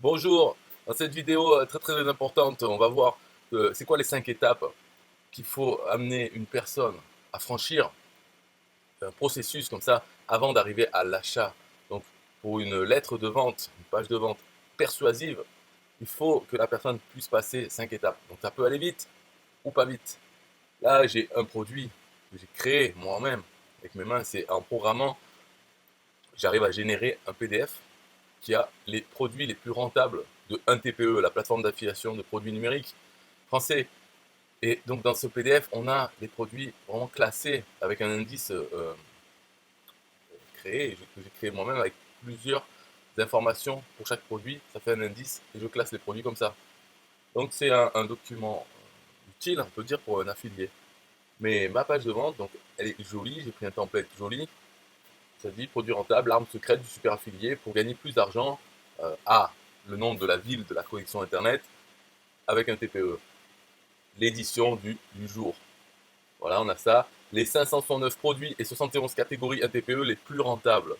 Bonjour, dans cette vidéo très importante, on va voir c'est quoi les 5 étapes qu'il faut amener une personne à franchir, un processus comme ça, avant d'arriver à l'achat. Donc pour une lettre de vente, une page de vente persuasive, il faut que la personne puisse passer 5 étapes. Donc ça peut aller vite ou pas vite. Là, j'ai un produit que j'ai créé moi-même avec mes mains, c'est en programmant, j'arrive à générer un PDF qui a les produits les plus rentables de 1TPE, la plateforme d'affiliation de produits numériques français. Et donc dans ce PDF, on a les produits vraiment classés avec un indice créé, que j'ai créé moi-même avec plusieurs informations pour chaque produit. Ça fait un indice et je classe les produits comme ça. Donc c'est un document utile, on peut dire, pour un affilié. Mais ma page de vente, donc elle est jolie, j'ai pris un template joli. Ça dit produit rentable, l'arme secrète du super affilié pour gagner plus d'argent à le nom de la ville de la connexion internet avec un TPE. L'édition du jour. Voilà, on a ça. Les 569 produits et 71 catégories ATPE les plus rentables.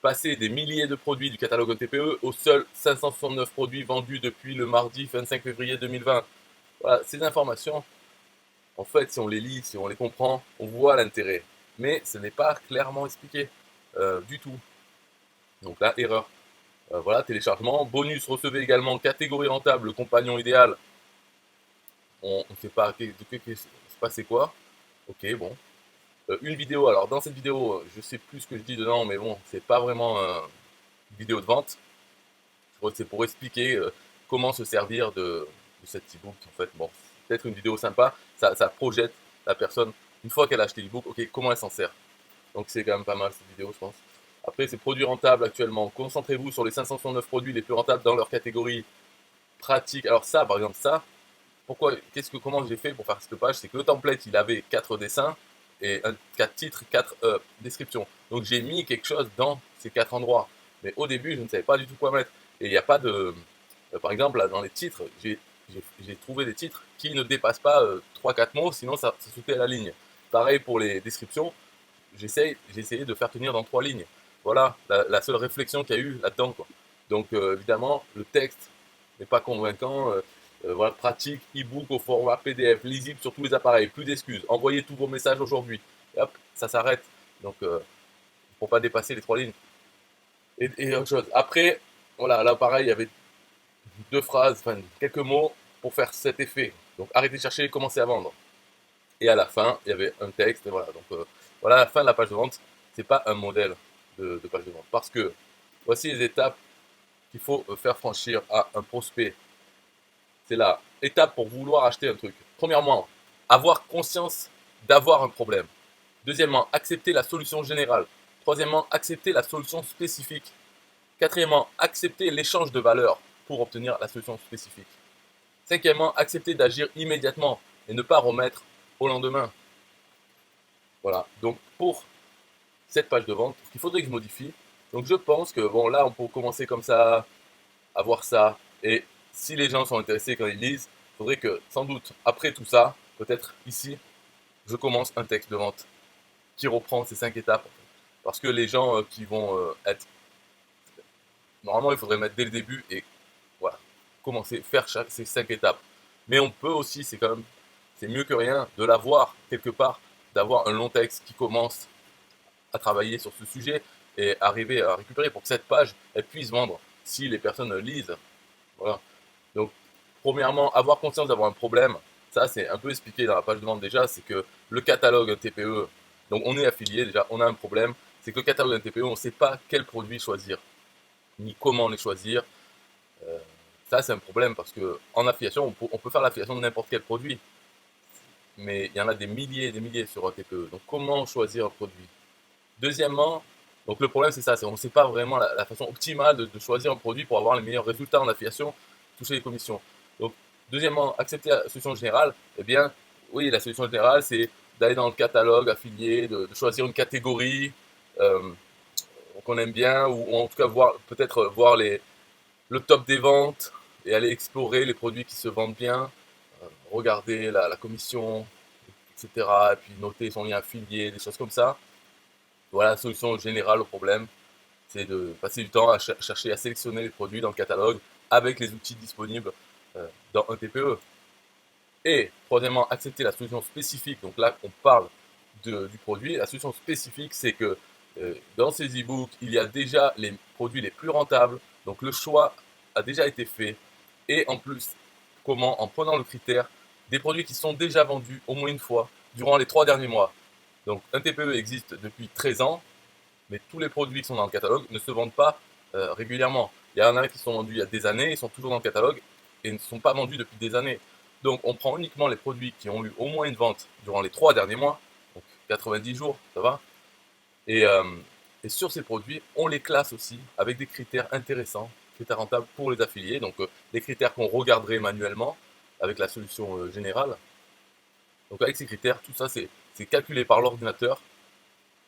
Passer des milliers de produits du catalogue ATPE aux seuls 569 produits vendus depuis le mardi 25 février 2020. Voilà, ces informations, en fait, si on les lit, si on les comprend, on voit l'intérêt. Mais ce n'est pas clairement expliqué du tout. Donc là, erreur. Voilà, téléchargement. Bonus, recevez également catégorie rentable, le compagnon idéal. On ne sait pas de se passer quoi. Ok, bon. Une vidéo, alors dans cette vidéo, je sais plus ce que je dis dedans, mais bon, c'est pas vraiment une vidéo de vente. C'est pour expliquer comment se servir de cet e-book. En fait, bon, c'est peut-être une vidéo sympa, ça projette la personne, une fois qu'elle a acheté l'e-book, ok, comment elle s'en sert. Donc c'est quand même pas mal cette vidéo, je pense. Après, c'est produits rentables actuellement. Concentrez-vous sur les 569 produits les plus rentables dans leur catégorie pratique. Alors ça, par exemple, ça, comment j'ai fait pour faire cette page, c'est que le template, il avait 4 dessins et 4 titres, 4 descriptions. Donc j'ai mis quelque chose dans ces 4 endroits. Mais au début, je ne savais pas du tout quoi mettre. Et il n'y a pas de... par exemple, là, dans les titres, j'ai trouvé des titres qui ne dépassent pas 3-4 mots, sinon ça sautait à la ligne. Pareil pour les descriptions, j'ai essayé de faire tenir dans 3 lignes. Voilà la seule réflexion qu'il y a eu là-dedans, quoi. Donc évidemment, le texte n'est pas convaincant. Voilà, pratique, e-book au format PDF, lisible sur tous les appareils, plus d'excuses. Envoyez tous vos messages aujourd'hui. Et hop, ça s'arrête. Donc, pour pas dépasser les 3 lignes. Et autre chose. Après, voilà, là pareil, il y avait 2 phrases, enfin quelques mots pour faire cet effet. Donc, arrêtez de chercher, commencez à vendre. Et à la fin, il y avait un texte. Et voilà. Donc, voilà la fin de la page de vente. C'est pas un modèle de page de vente. Parce que voici les étapes qu'il faut faire franchir à un prospect. C'est la étape pour vouloir acheter un truc. Premièrement, avoir conscience d'avoir un problème. Deuxièmement, accepter la solution générale. Troisièmement, accepter la solution spécifique. Quatrièmement, accepter l'échange de valeur pour obtenir la solution spécifique. Cinquièmement, accepter d'agir immédiatement et ne pas remettre au lendemain. Voilà. Donc pour cette page de vente, il faudrait que je modifie. Donc je pense que bon là on peut commencer comme ça, à voir ça. Et si les gens sont intéressés quand ils lisent, il faudrait que sans doute après tout ça, peut-être ici, je commence un texte de vente qui reprend ces 5 étapes. Parce que les gens qui vont être... Normalement, il faudrait mettre dès le début et voilà, commencer, faire ces 5 étapes. Mais on peut aussi, c'est quand même, c'est mieux que rien de l'avoir quelque part, d'avoir un long texte qui commence à travailler sur ce sujet et arriver à récupérer pour que cette page, elle puisse vendre si les personnes lisent. Voilà. Donc, premièrement, avoir conscience d'avoir un problème, ça c'est un peu expliqué dans la page de vente déjà, c'est que le catalogue TPE, donc on est affilié déjà, on a un problème, c'est que le catalogue TPE, on ne sait pas quel produit choisir, ni comment les choisir. Euh, Ça c'est un problème parce que en affiliation, on peut faire l'affiliation de n'importe quel produit, mais il y en a des milliers et des milliers sur un TPE. Donc comment choisir un produit? Deuxièmement, donc le problème c'est ça, c'est on ne sait pas vraiment la façon optimale de choisir un produit pour avoir les meilleurs résultats en affiliation, toucher les commissions. Donc deuxièmement, accepter la solution générale, eh bien oui, la solution générale c'est d'aller dans le catalogue affilié, de choisir une catégorie euh, qu'on aime bien, ou en tout cas voir peut-être voir le top des ventes et aller explorer les produits qui se vendent bien, regarder la commission, etc. Et puis noter son lien affilié, des choses comme ça. Voilà la solution générale au problème, c'est de passer du temps à chercher à sélectionner les produits dans le catalogue avec les outils disponibles dans un TPE. Et troisièmement, accepter la solution spécifique. Donc là, on parle du produit. La solution spécifique, c'est que dans ces e-books, il y a déjà les produits les plus rentables. Donc le choix a déjà été fait. Et en plus, comment, en prenant le critère des produits qui sont déjà vendus au moins une fois durant les 3 derniers mois. Donc un TPE existe depuis 13 ans, mais tous les produits qui sont dans le catalogue ne se vendent pas régulièrement. Il y en a qui sont vendus il y a des années, ils sont toujours dans le catalogue et ne sont pas vendus depuis des années. Donc on prend uniquement les produits qui ont eu au moins une vente durant les 3 derniers mois, donc 90 jours, ça va. Et, euh, et sur ces produits, on les classe aussi avec des critères intéressants, critères rentables pour les affiliés. Donc les critères qu'on regarderait manuellement avec la solution générale. Donc avec ces critères, tout ça c'est calculé par l'ordinateur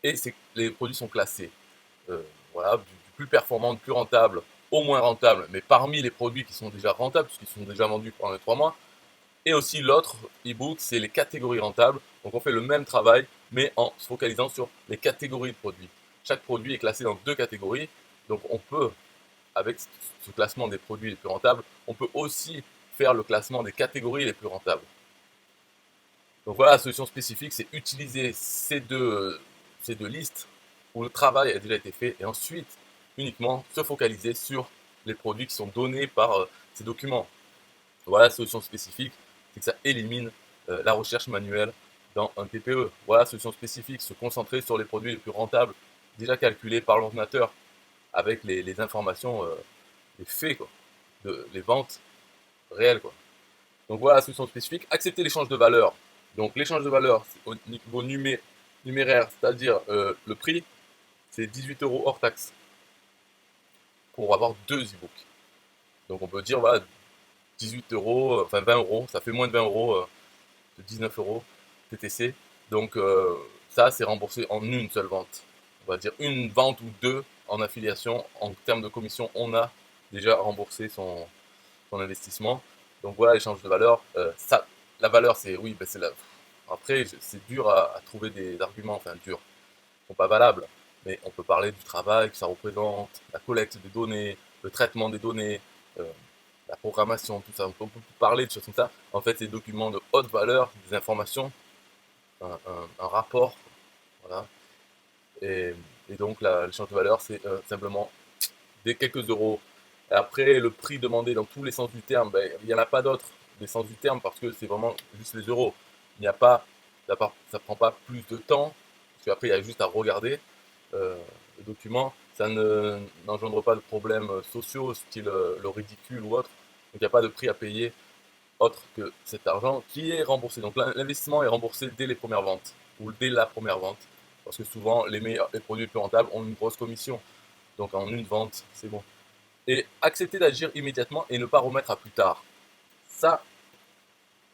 et les produits sont classés. Voilà, du plus performant, du plus rentable au moins rentable, mais parmi les produits qui sont déjà rentables, puisqu'ils sont déjà vendus pendant les 3 mois. Et aussi l'autre e-book, c'est les catégories rentables. Donc on fait le même travail, mais en se focalisant sur les catégories de produits. Chaque produit est classé dans 2 catégories. Donc on peut, avec ce classement des produits les plus rentables, on peut aussi faire le classement des catégories les plus rentables. Donc voilà, la solution spécifique, c'est utiliser ces deux listes où le travail a déjà été fait et ensuite uniquement se focaliser sur les produits qui sont donnés par ces documents. Voilà, la solution spécifique, c'est que ça élimine la recherche manuelle dans un TPE. Voilà, la solution spécifique, se concentrer sur les produits les plus rentables, déjà calculés par l'ordinateur, avec les informations, les faits, quoi, les ventes réelles, quoi. Donc voilà la solution spécifique. Accepter l'échange de valeur. Donc l'échange de valeur au niveau numéraire, c'est-à-dire le prix, c'est 18 euros hors taxe pour avoir 2 e-books. Donc on peut dire voilà 18 euros, enfin 20 euros, ça fait moins de 20 euros, de 19 euros TTC. Donc ça c'est remboursé en une seule vente. On va dire une vente ou deux en affiliation. En termes de commission, on a déjà remboursé son investissement. Donc voilà l'échange de valeur. La valeur c'est oui, ben c'est la. Après c'est dur à trouver des arguments, enfin dur, sont pas valables. Mais on peut parler du travail que ça représente, la collecte des données, le traitement des données, euh, la programmation, tout ça. On peut parler de choses comme ça. En fait, c'est des documents de haute valeur, des informations, un rapport, voilà. Et, et donc l'échange de valeur, c'est simplement des quelques euros. Et après, le prix demandé dans tous les sens du terme, ben, il n'y en a pas d'autres des sens du terme parce que c'est vraiment juste les euros. Il n'y a pas, ça prend pas plus de temps, parce qu'après, il y a juste à regarder le document. Ça n'engendre pas de problèmes sociaux, style le ridicule ou autre. Donc il n'y a pas de prix à payer autre que cet argent qui est remboursé. Donc l'investissement est remboursé dès les premières ventes ou dès la première vente. Parce que souvent, les produits les plus rentables ont une grosse commission. Donc en une vente, c'est bon. Et accepter d'agir immédiatement et ne pas remettre à plus tard. Ça,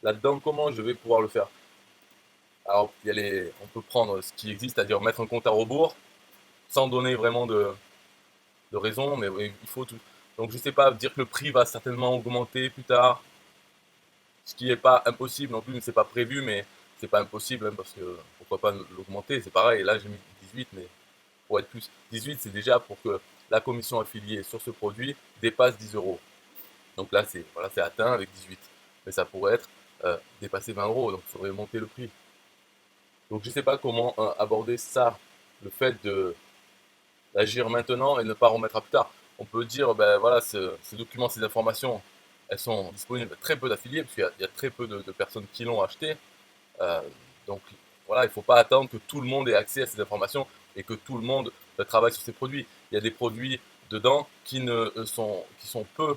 là-dedans, comment je vais pouvoir le faire? Alors, on peut prendre ce qui existe, c'est-à-dire mettre un compte à rebours, sans donner vraiment de raison, mais oui, il faut tout. Donc, je ne sais pas, dire que le prix va certainement augmenter plus tard, ce qui n'est pas impossible non plus, c'est pas prévu, mais c'est pas impossible, hein, parce que pourquoi pas l'augmenter, c'est pareil, là j'ai mis 18, mais pour être plus, 18 c'est déjà pour que la commission affiliée sur ce produit dépasse 10 euros. Donc là c'est voilà, c'est atteint avec 18, mais ça pourrait être dépasser 20 euros, donc il faudrait monter le prix. Donc je ne sais pas comment aborder ça, le fait d'agir maintenant et ne pas remettre à plus tard. On peut dire, ben voilà, ces documents, ces informations, elles sont disponibles à très peu d'affiliés, parce qu'il y a très peu de personnes qui l'ont acheté. Euh, donc voilà, il ne faut pas attendre que tout le monde ait accès à ces informations et que tout le monde travaille sur ces produits. Il y a des produits dedans qui sont peu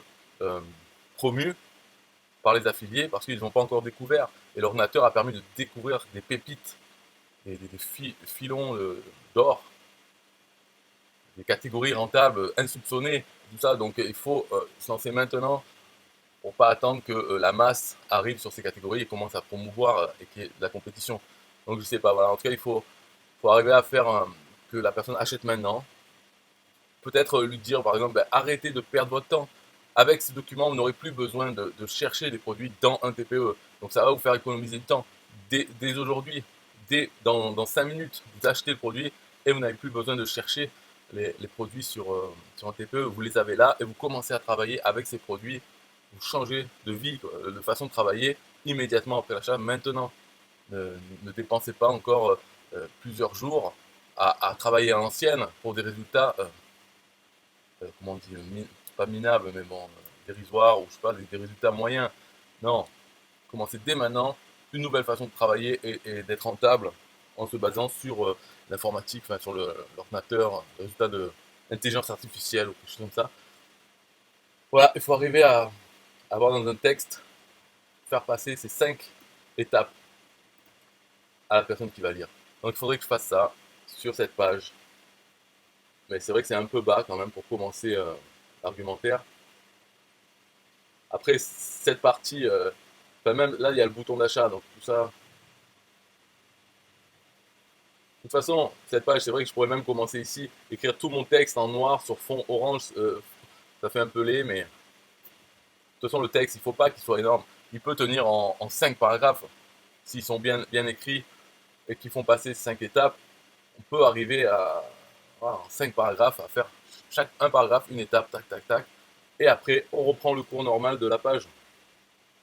promus par les affiliés parce qu'ils n'ont pas encore découvert. Et l'ordinateur a permis de découvrir des pépites, des filons d'or, des catégories rentables insoupçonnées, tout ça. Donc il faut se lancer maintenant pour pas attendre que la masse arrive sur ces catégories et commence à promouvoir et qu'il y ait de la compétition. Donc je sais pas, voilà. En tout cas, faut arriver à faire que la personne achète maintenant. Peut-être lui dire, par exemple, ben, arrêtez de perdre votre temps. Avec ce document, vous n'aurez plus besoin de chercher des produits dans un TPE. Donc ça va vous faire économiser du temps. Dès aujourd'hui, dans 5 minutes, vous achetez le produit et vous n'avez plus besoin de chercher les produits sur un TPE, vous les avez là et vous commencez à travailler avec ces produits. Vous changez de vie, de façon de travailler immédiatement après l'achat, maintenant. Ne dépensez pas encore plusieurs jours à travailler à l'ancienne pour des résultats, comment on dit, pas minables, mais bon, dérisoires, ou je sais pas, des résultats moyens. Non, commencez dès maintenant une nouvelle façon de travailler et d'être rentable en se basant sur l'informatique, enfin, sur l'ordinateur, le résultat de l'intelligence artificielle ou quelque chose comme ça. Voilà, il faut arriver à avoir dans un texte, faire passer ces 5 étapes à la personne qui va lire. Donc il faudrait que je fasse ça sur cette page. Mais c'est vrai que c'est un peu bas quand même pour commencer l'argumentaire. Après cette partie, même là il y a le bouton d'achat, donc tout ça. De toute façon, cette page, c'est vrai que je pourrais même commencer ici, écrire tout mon texte en noir sur fond orange, ça fait un peu laid, mais de toute façon le texte, il ne faut pas qu'il soit énorme. Il peut tenir en 5 paragraphes, s'ils sont bien écrits et qu'ils font passer 5 étapes, on peut arriver en 5 paragraphes à faire un paragraphe, une étape, tac, tac, tac, et après on reprend le cours normal de la page.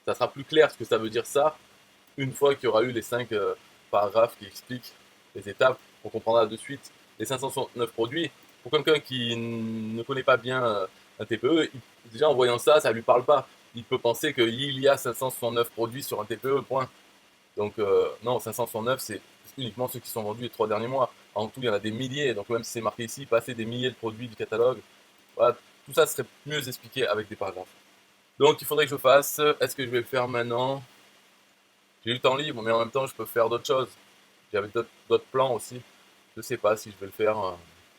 Ça sera plus clair ce que ça veut dire ça, une fois qu'il y aura eu les 5 paragraphes qui expliquent les étapes, on comprendra de suite les 569 produits. Pour quelqu'un qui ne connaît pas bien un TPE, déjà en voyant ça, ça ne lui parle pas. Il peut penser qu'il y a 569 produits sur un TPE, point. Donc non, 569, c'est uniquement ceux qui sont vendus les 3 derniers mois. En tout, il y en a des milliers, donc même si c'est marqué ici, passer des milliers de produits du catalogue. Voilà, tout ça serait mieux expliqué avec des paragraphes. Donc il faudrait que je fasse. Est-ce que je vais le faire maintenant? J'ai eu le temps libre, mais en même temps, je peux faire d'autres choses. J'avais d'autres plans aussi. Je ne sais pas si je vais le faire.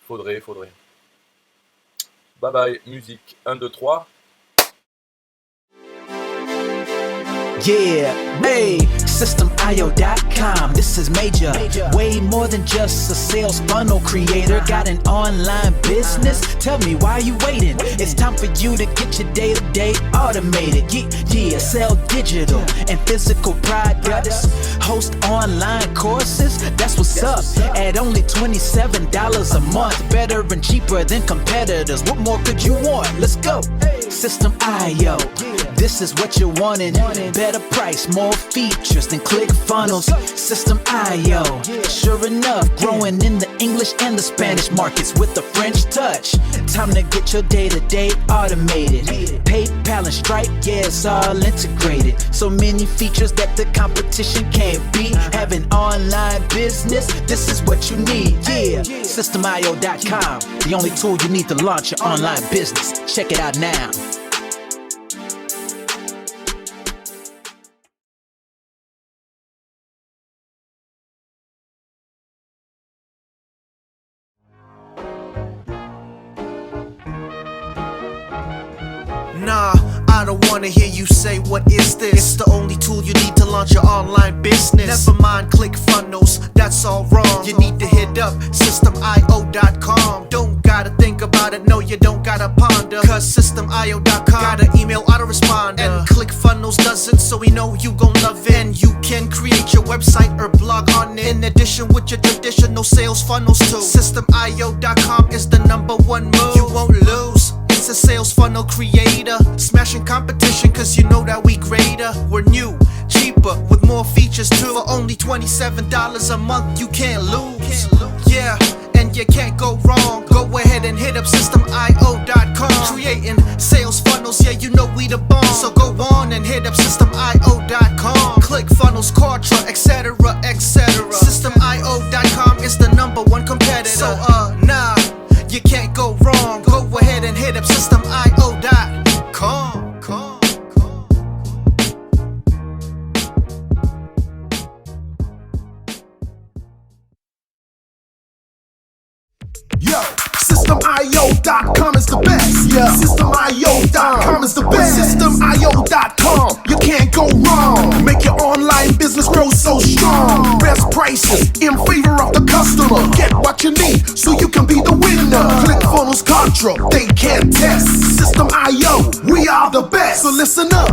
Faudrait. Bye bye, musique. 1, 2, 3. Yeah, hey, SystemIO.com, this is major. Way more than just a sales funnel creator. Got an online business? Tell me, why are you waiting? It's time for you to get your day-to-day automated. Yeah, sell digital and physical products. Host online courses, that's what's up. At only $27 a month. Better and cheaper than competitors. What more could you want? Let's go. System.io, this is what you're wanting. Better price, more features than ClickFunnels. System.io, sure enough, growing in the English and the Spanish markets with the French touch. Time to get your day-to-day automated. PayPal and Stripe, yeah, it's all integrated. So many features that the competition can't beat. Have an online business, this is what you need. Yeah, System.io.com, the only tool you need to launch your online business. Check it out now. Nah, I don't wanna hear you say what is this. It's the only tool you need to launch your online business. Never mind ClickFunnels, that's all wrong. You need to hit up SystemIO.com. Don't gotta think about it, no you don't gotta ponder. Cause SystemIO.com got an email autoresponder. And ClickFunnels doesn't, so we know you gon' love it. And you can create your website or blog on it. In addition with your traditional sales funnels too. SystemIO.com is the #1 move. You won't lose. It's a sales funnel creator, smashing competition cause you know that we greater. We're new, cheaper, with more features too. For only $27 a month, you can't lose. Yeah, and you can't go wrong. Go ahead and hit up SystemIO.com. Creating sales funnels, yeah, you know we the bomb. So go on and hit up SystemIO.com. ClickFunnels, Quadra, etc, etc. SystemIO.com is the #1 competitor. So nah, you can't go wrong. Go ahead and hit up SystemIO.com. Yo, SystemIO.com is the best. Yeah, SystemIO.com is the best. SystemIO.com, you can't go wrong. Make your online business grow so strong. Best prices in favor of the customer. Get what you need so you can be the winner. ClickFunnels, Contra, they can't test. System.io, we are the best. So listen up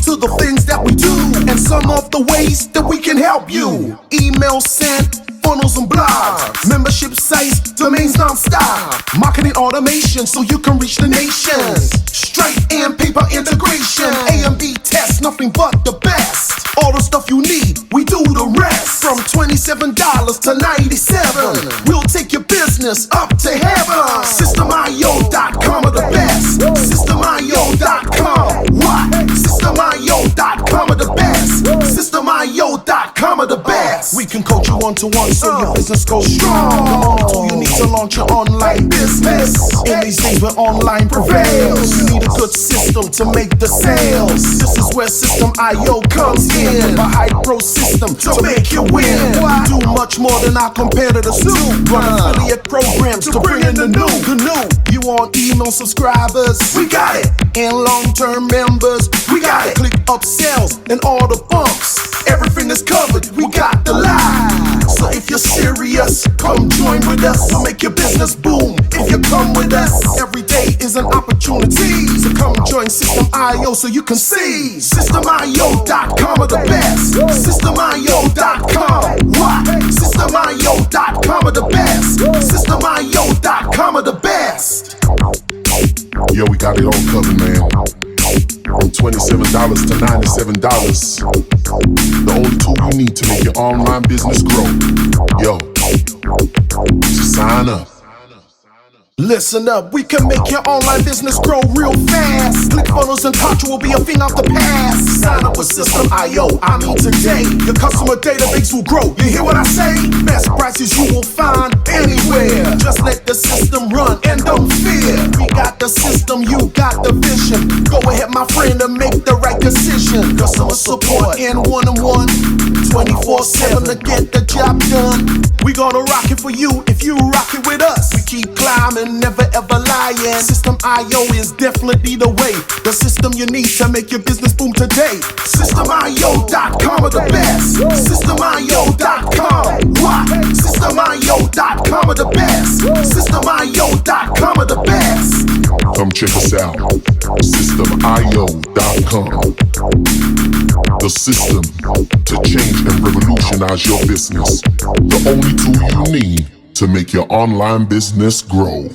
to the things that we do and some of the ways that we can help you. Email sent, funnels and blogs, membership sites, domains non-stop, marketing automation so you can reach the nations. Stripe and paper integration, A and B tests, nothing but the best. All the stuff you need, we do the rest. From $27 to $97, we'll take your business up to heaven. System.io.com are the best. System.io.com. What? System.io.com are the best. System.io.com are the best. We can coach you one-to-one so your business goes strong. The only tool you need to launch your online business. In these days where online prevails, you need a good system to make the sales. This is where System.io comes in. A high-pro system to make you win. We do much more than our competitors do. Run affiliate programs to bring in the new. You want email subscribers? We got it. And long-term members? We got it. Click upsells and all the bumps. Everything is covered. We got the line. So if you're serious, come join with us. We'll make your business boom. If you come with us, every day is an opportunity. So come join System.io so you can see. System.io.com are the best. System.io.com. What? System.io.com are the best. System.io.com are the best. Yo, we got it all covered, man. From $27 to $97. The only tool you need to make your online business grow. Yo, just sign up. Listen up, we can make your online business grow real fast. ClickFunnels and Contra will be a thing of the past. Sign up with System.io, I mean today. Your customer database will grow, you hear what I say? Best prices you will find anywhere. Just let the system run and don't fear. We got the system, you got the vision. Go ahead my friend and make the right decision. Customer support and one-on-one, 24/7 to get the job done. We gonna rock it for you if you rock it with us. We keep climbing, never ever lying. System.io is definitely the way. The system you need to make your business boom today. System.io.com are the best. System.io.com. What? System.io.com are the best. System.io.com are the best. Come check us out. System.io.com. The system to change and revolutionize your business. The only tool you need to make your online business grow.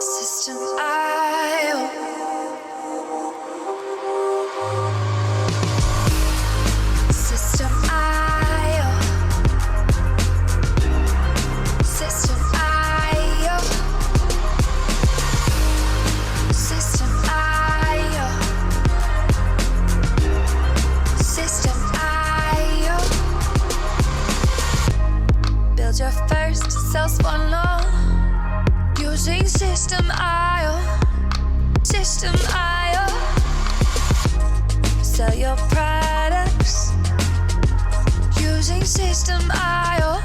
System.io. System.io. System.io. System.io. System.io. Build your first sales funnel using System.io. System.io. Sell your products using System.io.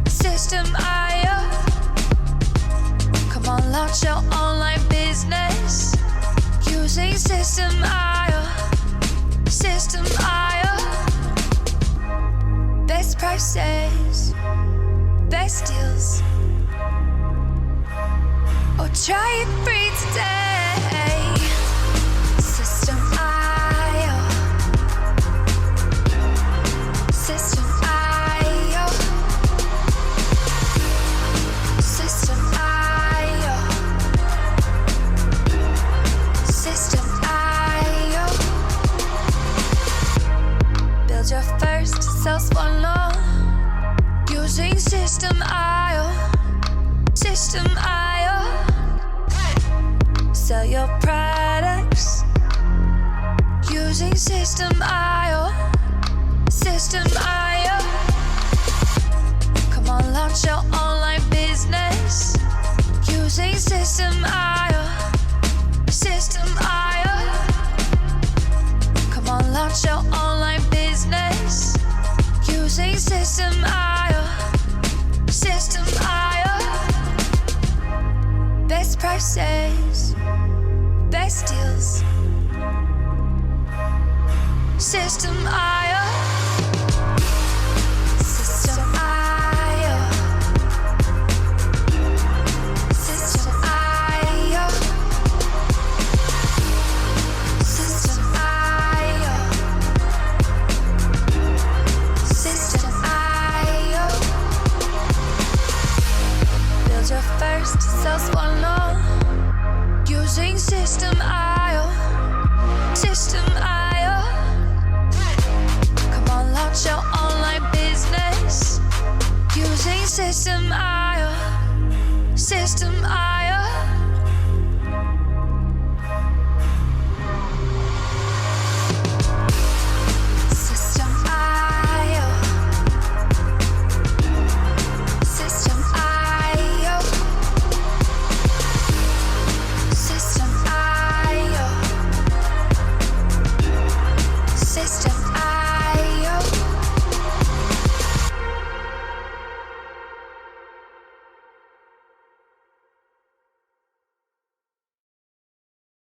System.io. Come on, launch your online business using System.io. System.io. Best prices, best deals. Or try it free today. System.io. System.io. System.io. System.io. Build your first sales funnel using System.io. System.io. Sell your products using System.io. System.io. Come on, launch your online business using System.io. System.io. Come on, launch your online business using System.io. System.io. Best prices, best deals. System.io.